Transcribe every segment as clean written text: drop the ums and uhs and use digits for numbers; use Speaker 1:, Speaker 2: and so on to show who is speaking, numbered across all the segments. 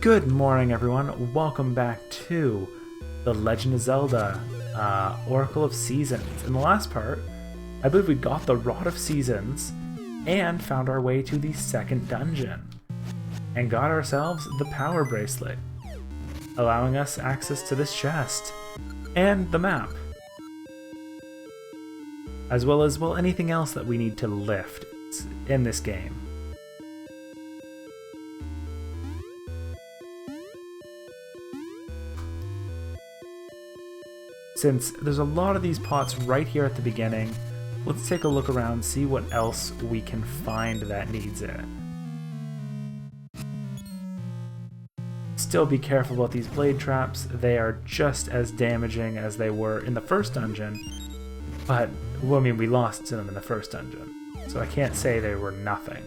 Speaker 1: Good morning, everyone. Welcome back to The Legend of Zelda, Oracle of Seasons. In the last part, I believe we got the Rod of Seasons and found our way to the second dungeon and got ourselves the Power Bracelet, allowing us access to this chest and the map, as well as, well, anything else that we need to lift in this game. Since there's a lot of these pots right here at the beginning, let's take a look around, see what else we can find that needs it. Still be careful about these blade traps. They are just as damaging as they were in the first dungeon, but, well, I mean, we lost to them in the first dungeon, so I can't say they were nothing.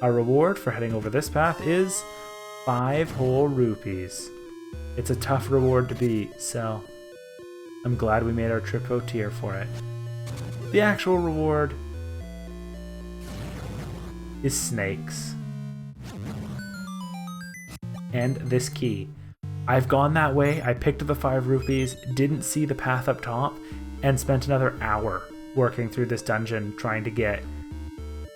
Speaker 1: Our reward for heading over this path is 5 whole rupees. It's a tough reward to beat, so I'm glad we made our trip out here for it. The actual reward is snakes. And this key. I've gone that way, I picked the 5 rupees, didn't see the path up top, and spent another hour working through this dungeon trying to get,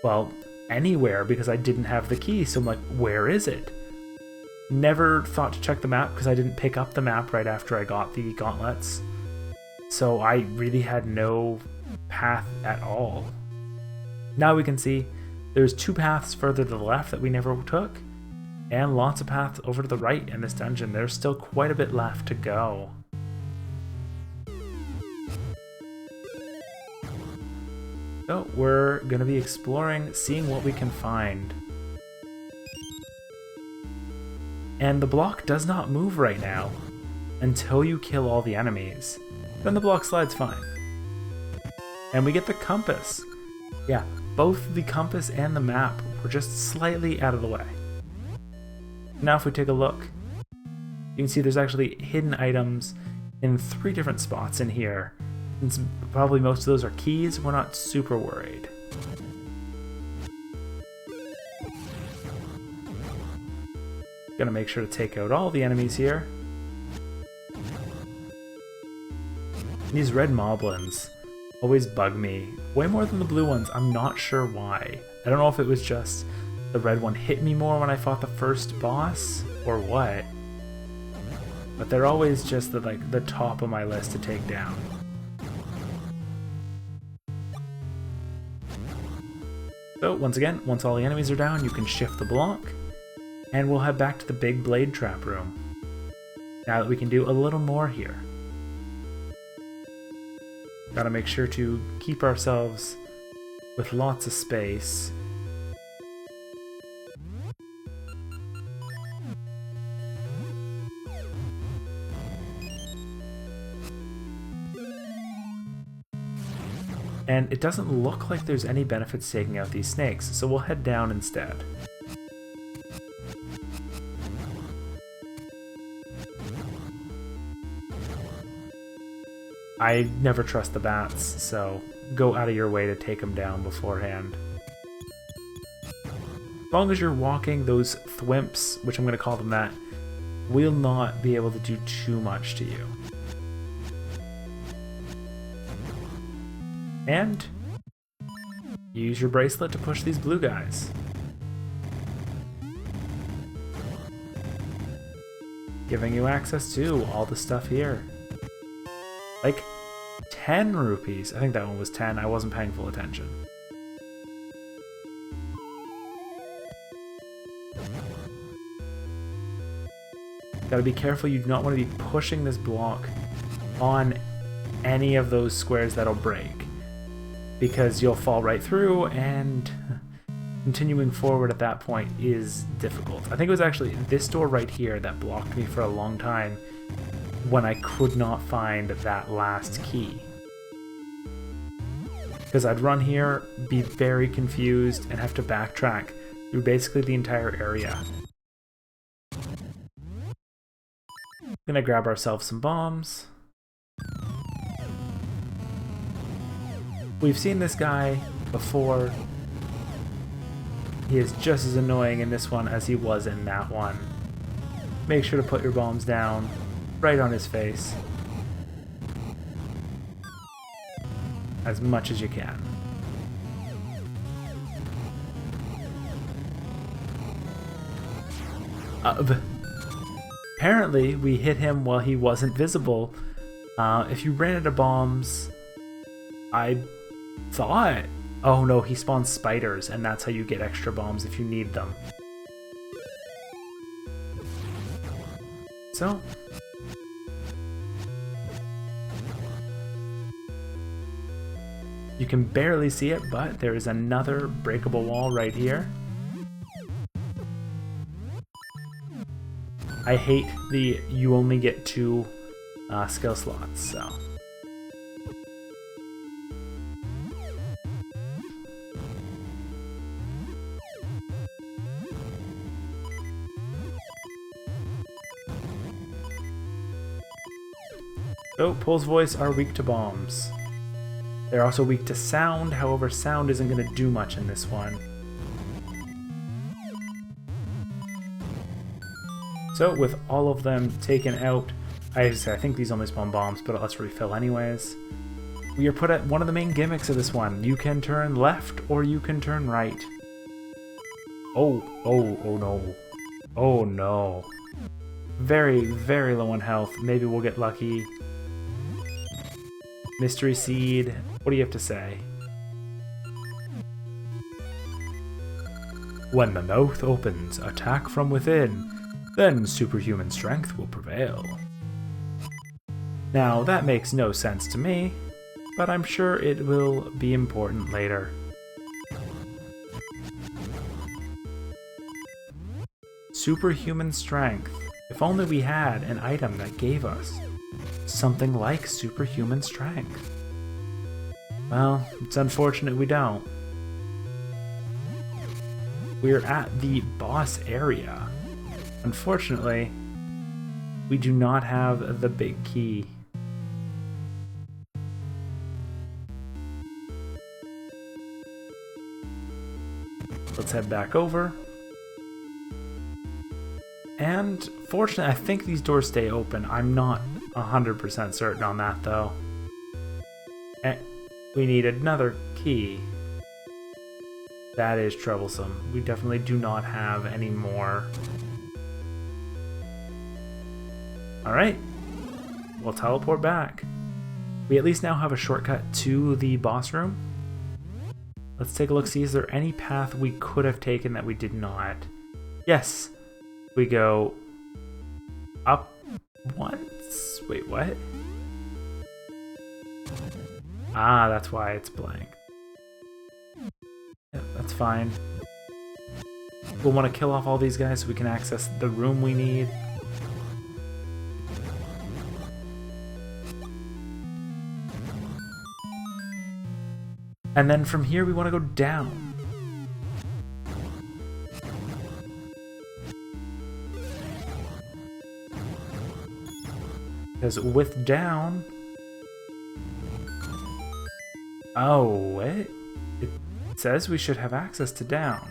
Speaker 1: well, anywhere because I didn't have the key, so I'm like, where is it? Never thought to check the map because I didn't pick up the map right after I got the gauntlets. So I really had no path at all. Now we can see there's 2 paths further to the left that we never took, and lots of paths over to the right in this dungeon. There's still quite a bit left to go. So we're going to be exploring, seeing what we can find. And the block does not move right now until you kill all the enemies. Then the block slides fine. And we get the compass. Yeah, both the compass and the map were just slightly out of the way. Now if we take a look, you can see there's actually hidden items in 3 different spots in here. Since probably most of those are keys, we're not super worried. Gonna make sure to take out all the enemies here. These red moblins always bug me way more than the blue ones. I'm not sure why. I don't know if it was just the red one hit me more when I fought the first boss or what, but they're always just the top of my list to take down. So once again, once all the enemies are down, you can shift the block. And we'll head back to the big blade trap room, now that we can do a little more here. Gotta make sure to keep ourselves with lots of space. And it doesn't look like there's any benefits taking out these snakes, so we'll head down instead. I never trust the bats, so go out of your way to take them down beforehand. As long as you're walking, those thwimps, which I'm going to call them that, will not be able to do too much to you. And use your bracelet to push these blue guys. Giving you access to all the stuff here. Like 10 rupees. I think that one was 10. I wasn't paying full attention. Gotta be careful. You do not want to be pushing this block on any of those squares that'll break, because you'll fall right through, and continuing forward at that point is difficult. I think it was actually this door right here that blocked me for a long time when I could not find that last key. Because I'd run here, be very confused, and have to backtrack through basically the entire area. Gonna grab ourselves some bombs. We've seen this guy before. He is just as annoying in this one as he was in that one. Make sure to put your bombs down right on his face. As much as you can. Apparently, we hit him while he wasn't visible. If you ran into bombs, I thought... Oh no, he spawns spiders, and that's how you get extra bombs if you need them. So... You can barely see it, but there is another breakable wall right here. I hate the you only get 2 skill slots, so. So, Pole's voice are weak to bombs. They're also weak to sound, however sound isn't going to do much in this one. So with all of them taken out, I think these only spawn bombs, but let's refill anyways. We are put at one of the main gimmicks of this one. You can turn left or you can turn right. Oh no. Oh no. Very, very low on health. Maybe we'll get lucky. Mystery Seed, what do you have to say? When the mouth opens, attack from within, then superhuman strength will prevail. Now, that makes no sense to me, but I'm sure it will be important later. Superhuman strength. If only we had an item that gave us something like superhuman strength. Well, it's unfortunate we don't. We're at the boss area. Unfortunately, we do not have the big key. Let's head back over. And fortunately, I think these doors stay open. I'm not 100% certain on that, though. And we need another key. That is troublesome. We definitely do not have any more. Alright. We'll teleport back. We at least now have a shortcut to the boss room. Let's take a look, see is there any path we could have taken that we did not. Yes. We go up once. Wait, what? Ah, that's why it's blank. Yeah, that's fine. We'll want to kill off all these guys so we can access the room we need. And then from here we want to go down. Because with down... Oh, what? It says we should have access to down.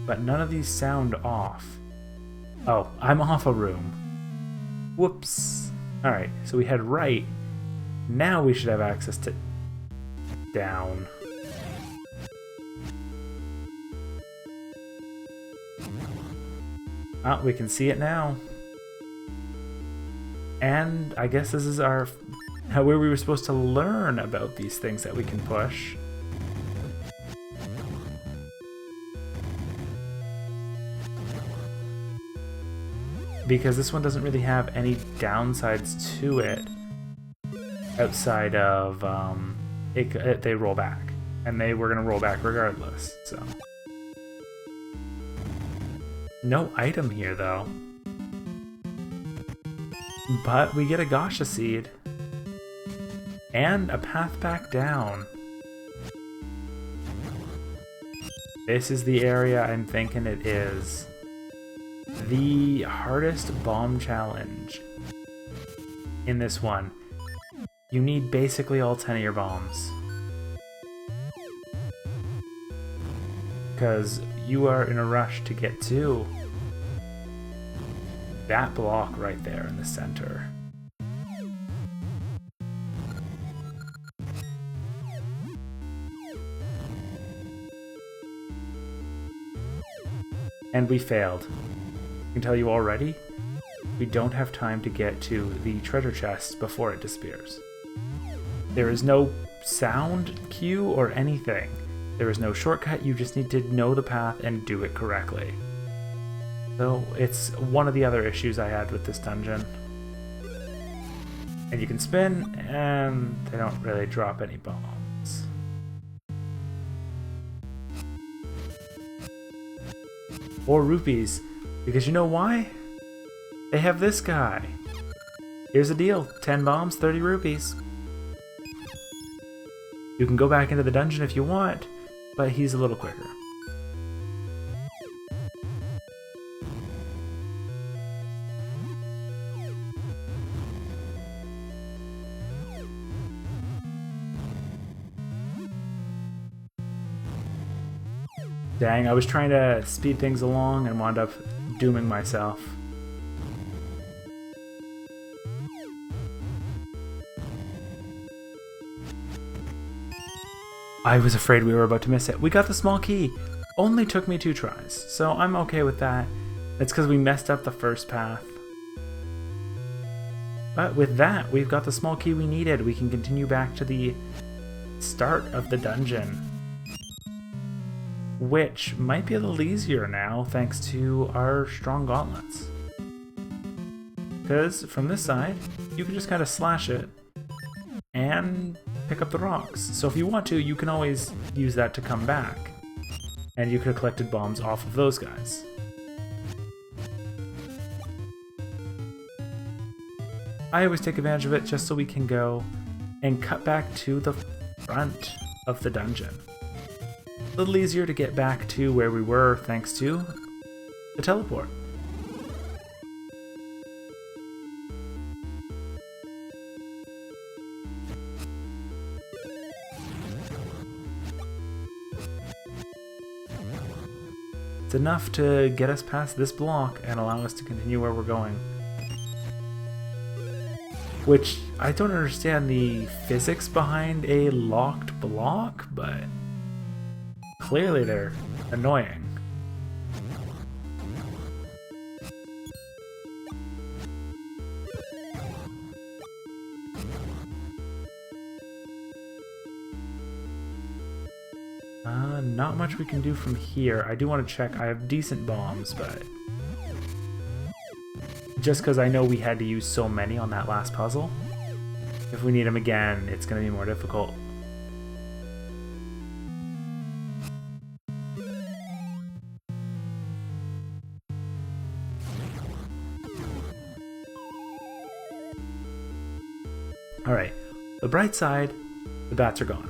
Speaker 1: But none of these sound off. Oh, I'm off a room. Whoops. Alright, so we head right. Now we should have access to down. Oh, we can see it now. And I guess this is our where we were supposed to learn about these things that we can push. Because this one doesn't really have any downsides to it outside of they roll back, and they were gonna roll back regardless. So no item here though, but we get a Gasha seed and a path back down. This is the area I'm thinking it is. The hardest bomb challenge in this one. You need basically all 10 of your bombs. Because you are in a rush to get to that block right there in the center. And we failed. I can tell you already, we don't have time to get to the treasure chest before it disappears. There is no sound cue or anything. There is no shortcut, you just need to know the path and do it correctly. So it's one of the other issues I had with this dungeon. And you can spin, and they don't really drop any bombs. 4 rupees, because you know why? They have this guy. Here's the deal, 10 bombs, 30 rupees. You can go back into the dungeon if you want, but he's a little quicker. Dang, I was trying to speed things along and wound up dooming myself. I was afraid we were about to miss it. We got the small key. Only took me 2 tries, so I'm okay with that. It's because we messed up the first path. But with that, we've got the small key we needed. We can continue back to the start of the dungeon, which might be a little easier now thanks to our strong gauntlets. Because from this side, you can just kind of slash it and pick up the rocks. So if you want to, you can always use that to come back. And you could have collected bombs off of those guys. I always take advantage of it just so we can go and cut back to the front of the dungeon. A little easier to get back to where we were thanks to the teleport. It's enough to get us past this block and allow us to continue where we're going. Which, I don't understand the physics behind a locked block, but clearly they're annoying. Not much we can do from here. I do want to check. I have decent bombs, but just because I know we had to use so many on that last puzzle, if we need them again, it's going to be more difficult. Alright, the bright side, the bats are gone.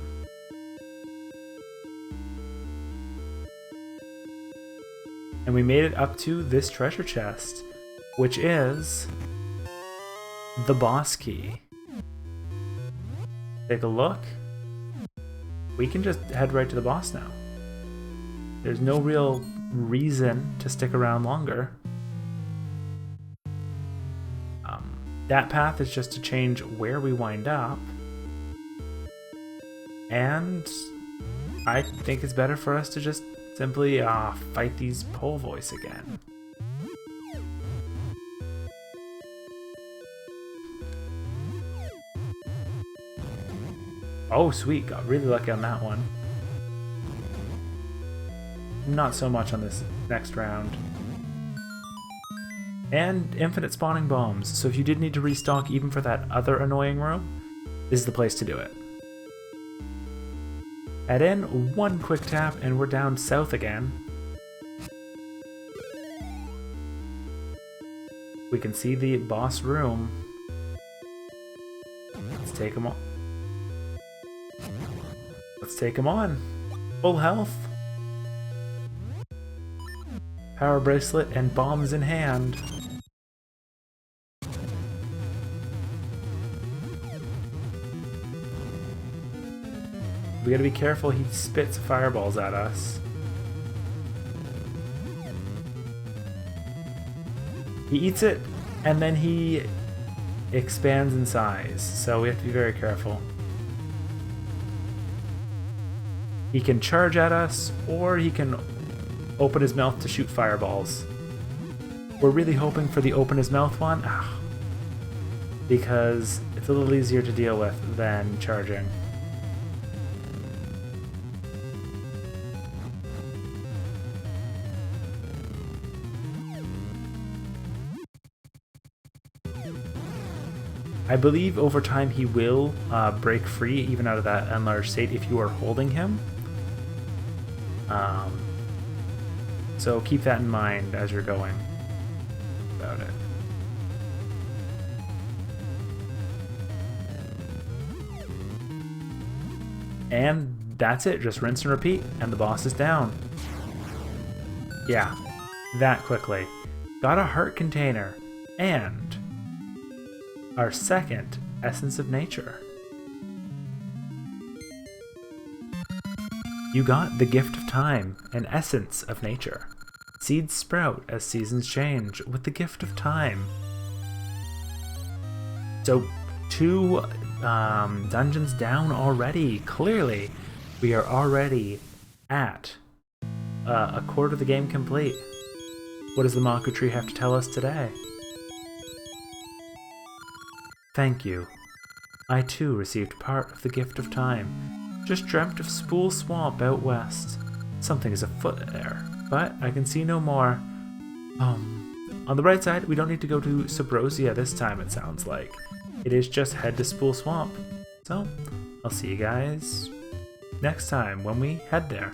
Speaker 1: And we made it up to this treasure chest, which is the boss key. Take a look. We can just head right to the boss now. There's no real reason to stick around longer. That path is just to change where we wind up. And I think it's better for us to just simply fight these pole voice again. Oh sweet, got really lucky on that one. Not so much on this next round. And infinite spawning bombs, so if you did need to restock even for that other annoying room, this is the place to do it. Add in one quick tap and we're down south again. We can see the boss room. Let's take him on. Let's take him on. Full health. Power bracelet and bombs in hand. We gotta be careful, he spits fireballs at us. He eats it, and then he expands in size, so we have to be very careful. He can charge at us, or he can open his mouth to shoot fireballs. We're really hoping for the open his mouth one, because it's a little easier to deal with than charging. I believe over time he will break free even out of that enlarged state if you are holding him. So keep that in mind as you're going about it. And that's it, just rinse and repeat, and the boss is down. Yeah, that quickly. Got a heart container, and our second essence of nature. You got the gift of time, an essence of nature. Seeds sprout as seasons change with the gift of time. So 2 dungeons down already. Clearly, we are already at a quarter of the game complete. What does the Maku Tree have to tell us today? Thank you. I too received part of the gift of time. Just dreamt of Spool Swamp out west. Something is afoot there, but I can see no more. On the bright side, we don't need to go to Subrosia this time, it sounds like. It is just head to Spool Swamp. So, I'll see you guys next time when we head there.